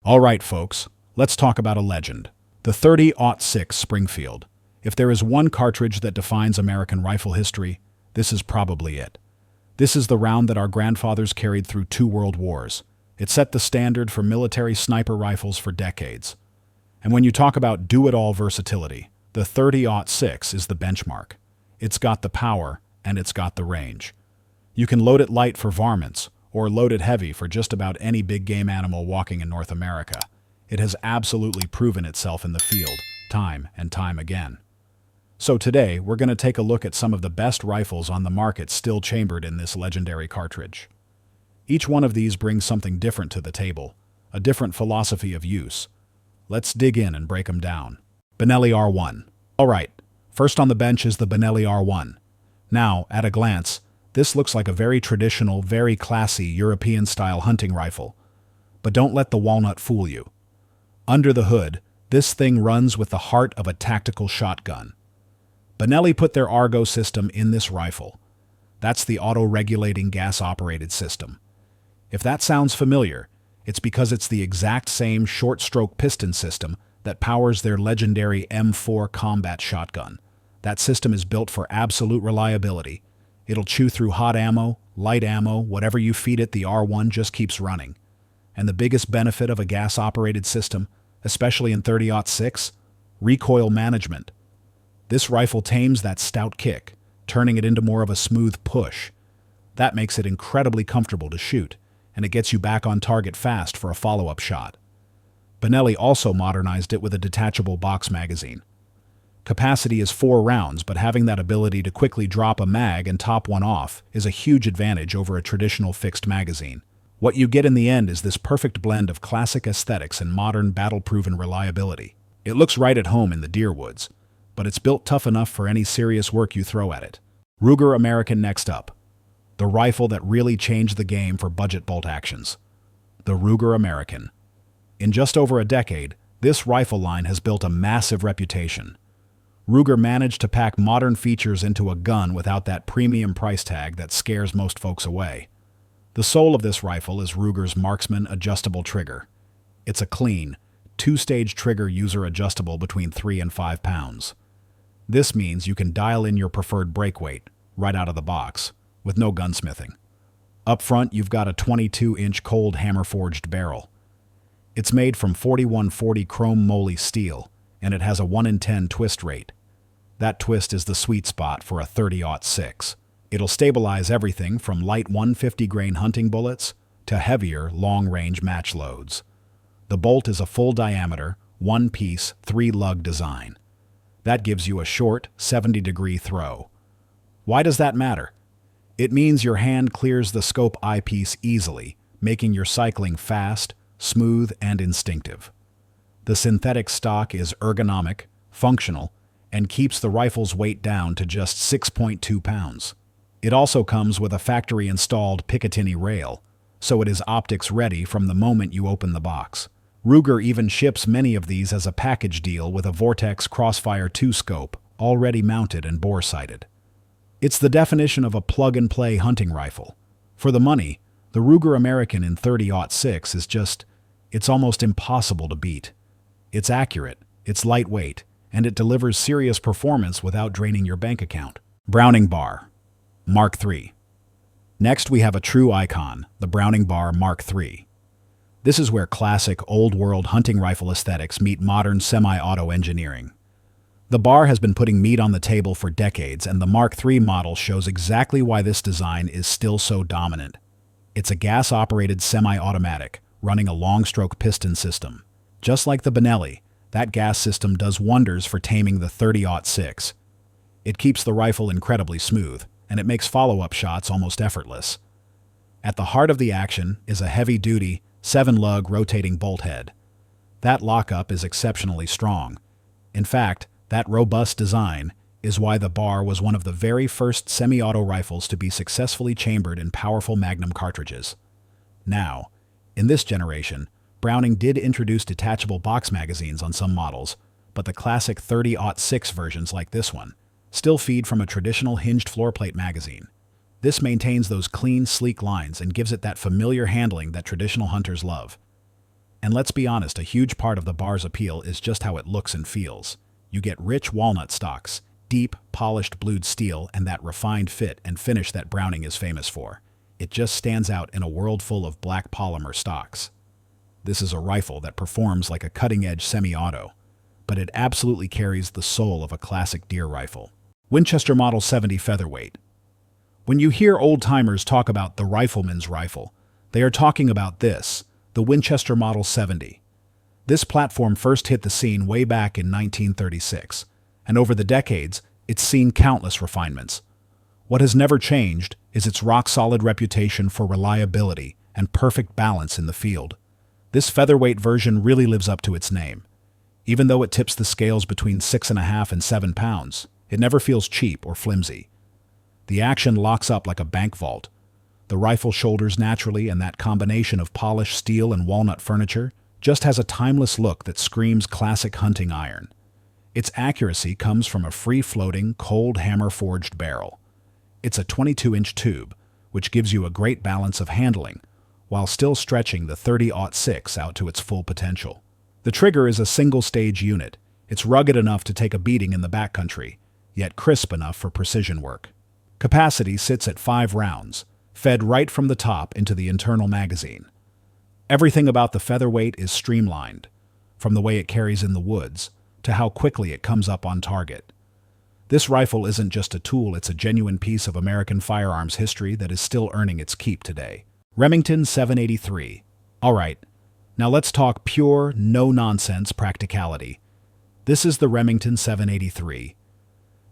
All right, folks, let's talk about a legend. The 30-06 Springfield. If there is one cartridge that defines American rifle history, this is probably it. This is the round that our grandfathers carried through 2 world wars. It set the standard for military sniper rifles for decades. And when you talk about do-it-all versatility, the 30-06 is the benchmark. It's got the power, and it's got the range. You can load it light for varmints, or load it heavy for just about any big game animal walking in North America. It has absolutely proven itself in the field, time and time again. So today, we're going to take a look at some of the best rifles on the market still chambered in this legendary cartridge. Each one of these brings something different to the table, a different philosophy of use. Let's dig in and break them down. Benelli R1. Alright, first on the bench is the Benelli R1. Now, at a glance, this looks like a very traditional, very classy European-style hunting rifle. But don't let the walnut fool you. Under the hood, this thing runs with the heart of a tactical shotgun. Benelli put their Argo system in this rifle. That's the auto-regulating gas-operated system. If that sounds familiar, it's because it's the exact same short-stroke piston system that powers their legendary M4 combat shotgun. That system is built for absolute reliability. It'll chew through hot ammo, light ammo, whatever you feed it, the R1 just keeps running. And the biggest benefit of a gas-operated system, especially in 30-06, recoil management. This rifle tames that stout kick, turning it into more of a smooth push. That makes it incredibly comfortable to shoot, and it gets you back on target fast for a follow-up shot. Benelli also modernized it with a detachable box magazine. Capacity is 4 rounds, but having that ability to quickly drop a mag and top one off is a huge advantage over a traditional fixed magazine. What you get in the end is this perfect blend of classic aesthetics and modern battle-proven reliability. It looks right at home in the deer woods, but it's built tough enough for any serious work you throw at it. Ruger American next up. The rifle that really changed the game for budget bolt actions. The Ruger American. In just over a decade, this rifle line has built a massive reputation. Ruger managed to pack modern features into a gun without that premium price tag that scares most folks away. The soul of this rifle is Ruger's Marksman adjustable trigger. It's a clean, 2-stage trigger user adjustable between 3 and 5 pounds. This means you can dial in your preferred break weight right out of the box, with no gunsmithing. Up front, you've got a 22-inch cold hammer-forged barrel. It's made from 4140 chrome moly steel, and it has a 1 in 10 twist rate. That twist is the sweet spot for a 30-06. It'll stabilize everything from light 150-grain hunting bullets to heavier, long-range match loads. The bolt is a full-diameter, 1-piece, 3-lug design. That gives you a short, 70-degree throw. Why does that matter? It means your hand clears the scope eyepiece easily, making your cycling fast, smooth, and instinctive. The synthetic stock is ergonomic, functional, and keeps the rifle's weight down to just 6.2 pounds. It also comes with a factory-installed Picatinny rail, so it is optics ready from the moment you open the box. Ruger even ships many of these as a package deal with a Vortex Crossfire 2 scope, already mounted and bore-sighted. It's the definition of a plug-and-play hunting rifle. For the money, the Ruger American in 30-06 is just, it's almost impossible to beat. It's accurate, it's lightweight, and it delivers serious performance without draining your bank account. Browning Bar Mark III. Next, we have a true icon, the Browning Bar Mark III. This is where classic, old-world hunting rifle aesthetics meet modern semi-auto engineering. The bar has been putting meat on the table for decades, and the Mark III model shows exactly why this design is still so dominant. It's a gas-operated semi-automatic, running a long-stroke piston system. Just like the Benelli, that gas system does wonders for taming the 30-06. It keeps the rifle incredibly smooth, and it makes follow-up shots almost effortless. At the heart of the action is a heavy-duty, 7-lug rotating bolt head. That lockup is exceptionally strong. In fact, that robust design is why the bar was one of the very first semi-auto rifles to be successfully chambered in powerful Magnum cartridges. Now, in this generation, Browning did introduce detachable box magazines on some models, but the classic 30-06 versions like this one still feed from a traditional hinged floor plate magazine. This maintains those clean, sleek lines and gives it that familiar handling that traditional hunters love. And let's be honest, a huge part of the bar's appeal is just how it looks and feels. You get rich walnut stocks, deep, polished blued steel, and that refined fit and finish that Browning is famous for. It just stands out in a world full of black polymer stocks. This is a rifle that performs like a cutting-edge semi-auto, but it absolutely carries the soul of a classic deer rifle. Winchester Model 70 Featherweight. When you hear old-timers talk about the rifleman's rifle, they are talking about this, the Winchester Model 70. This platform first hit the scene way back in 1936, and over the decades, it's seen countless refinements. What has never changed is its rock-solid reputation for reliability and perfect balance in the field. This featherweight version really lives up to its name. Even though it tips the scales between 6.5 and 7 pounds, it never feels cheap or flimsy. The action locks up like a bank vault. The rifle shoulders naturally, and that combination of polished steel and walnut furniture just has a timeless look that screams classic hunting iron. Its accuracy comes from a free-floating, cold hammer-forged barrel. It's a 22-inch tube, which gives you a great balance of handling, while still stretching the 30-06 out to its full potential. The trigger is a single-stage unit. It's rugged enough to take a beating in the backcountry, yet crisp enough for precision work. Capacity sits at 5 rounds, fed right from the top into the internal magazine. Everything about the featherweight is streamlined, from the way it carries in the woods to how quickly it comes up on target. This rifle isn't just a tool, it's a genuine piece of American firearms history that is still earning its keep today. Remington 783. Alright, now let's talk pure, no-nonsense practicality. This is the Remington 783.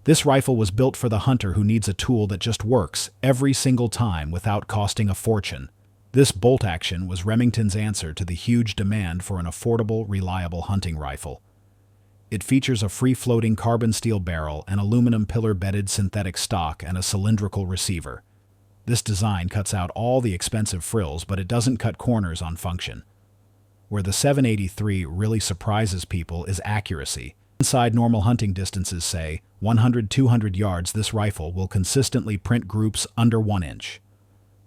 This rifle was built for the hunter who needs a tool that just works every single time without costing a fortune. This bolt action was Remington's answer to the huge demand for an affordable, reliable hunting rifle. It features a free-floating carbon steel barrel, an aluminum pillar-bedded synthetic stock, and a cylindrical receiver. This design cuts out all the expensive frills, but it doesn't cut corners on function. Where the 783 really surprises people is accuracy. Inside normal hunting distances, say 100-200 yards, this rifle will consistently print groups under 1 inch.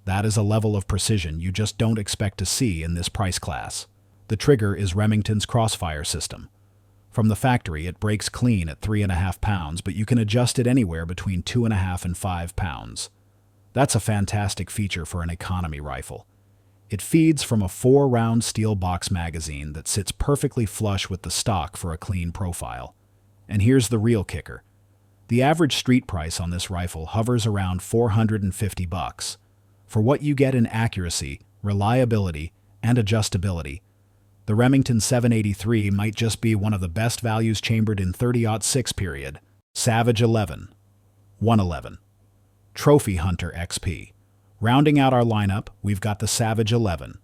That is a level of precision you just don't expect to see in this price class. The trigger is Remington's Crossfire system. From the factory, it breaks clean at 3.5 pounds, but you can adjust it anywhere between 2.5 and 5 pounds. That's a fantastic feature for an economy rifle. It feeds from a 4-round steel box magazine that sits perfectly flush with the stock for a clean profile. And here's the real kicker. The average street price on this rifle hovers around $450. For what you get in accuracy, reliability, and adjustability, the Remington 783 might just be one of the best values chambered in 30-06 period. Savage 11. 111. Trophy Hunter XP. Rounding out our lineup, we've got the Savage 11.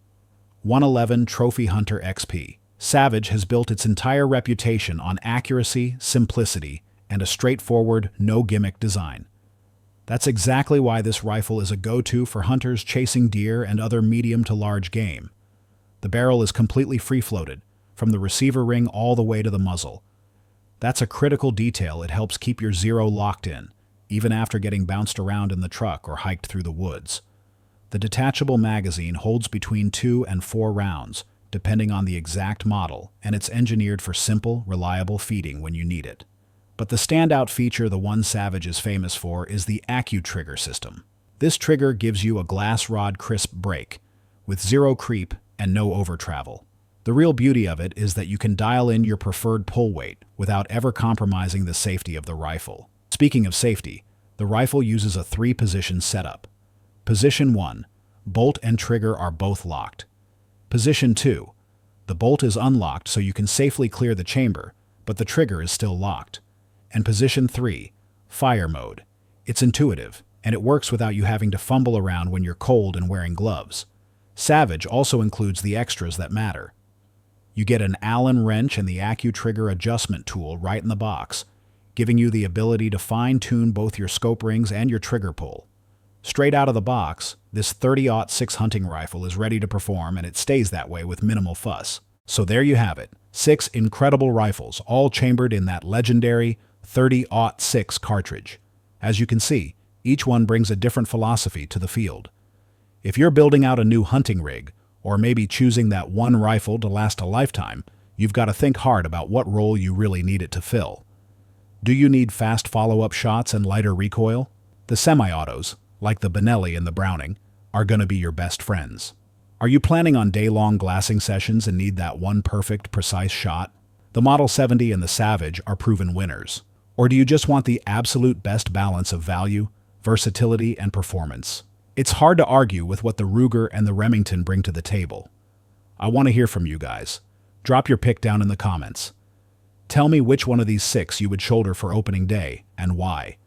111 Trophy Hunter XP. Savage has built its entire reputation on accuracy, simplicity, and a straightforward, no-gimmick design. That's exactly why this rifle is a go-to for hunters chasing deer and other medium to large game. The barrel is completely free-floated, from the receiver ring all the way to the muzzle. That's a critical detail. It helps keep your zero locked in, even after getting bounced around in the truck or hiked through the woods. The detachable magazine holds between 2 and 4 rounds, depending on the exact model, and it's engineered for simple, reliable feeding when you need it. But the standout feature the one Savage is famous for is the AccuTrigger system. This trigger gives you a glass rod crisp break, with zero creep and no over-travel. The real beauty of it is that you can dial in your preferred pull weight without ever compromising the safety of the rifle. Speaking of safety, the rifle uses a 3-position setup. Position 1, bolt and trigger are both locked. Position 2, the bolt is unlocked so you can safely clear the chamber, but the trigger is still locked. And Position 3, fire mode. It's intuitive, and it works without you having to fumble around when you're cold and wearing gloves. Savage also includes the extras that matter. You get an Allen wrench and the AccuTrigger adjustment tool right in the box, giving you the ability to fine-tune both your scope rings and your trigger pull. Straight out of the box, this 30-06 hunting rifle is ready to perform, and it stays that way with minimal fuss. So there you have it, 6 incredible rifles, all chambered in that legendary 30-06 cartridge. As you can see, each one brings a different philosophy to the field. If you're building out a new hunting rig, or maybe choosing that one rifle to last a lifetime, you've got to think hard about what role you really need it to fill. Do you need fast follow-up shots and lighter recoil? The semi-autos, like the Benelli and the Browning, are going to be your best friends. Are you planning on day-long glassing sessions and need that one perfect, precise shot? The Model 70 and the Savage are proven winners. Or do you just want the absolute best balance of value, versatility, and performance? It's hard to argue with what the Ruger and the Remington bring to the table. I want to hear from you guys. Drop your pick down in the comments. Tell me which one of these 6 you would shoulder for opening day and why.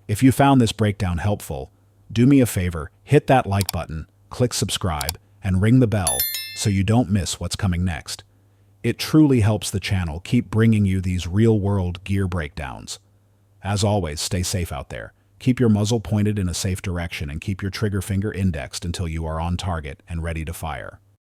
If you found this breakdown helpful, do me a favor, hit that like button, click subscribe, and ring the bell so you don't miss what's coming next. It truly helps the channel keep bringing you these real-world gear breakdowns. As always, stay safe out there. Keep your muzzle pointed in a safe direction and keep your trigger finger indexed until you are on target and ready to fire.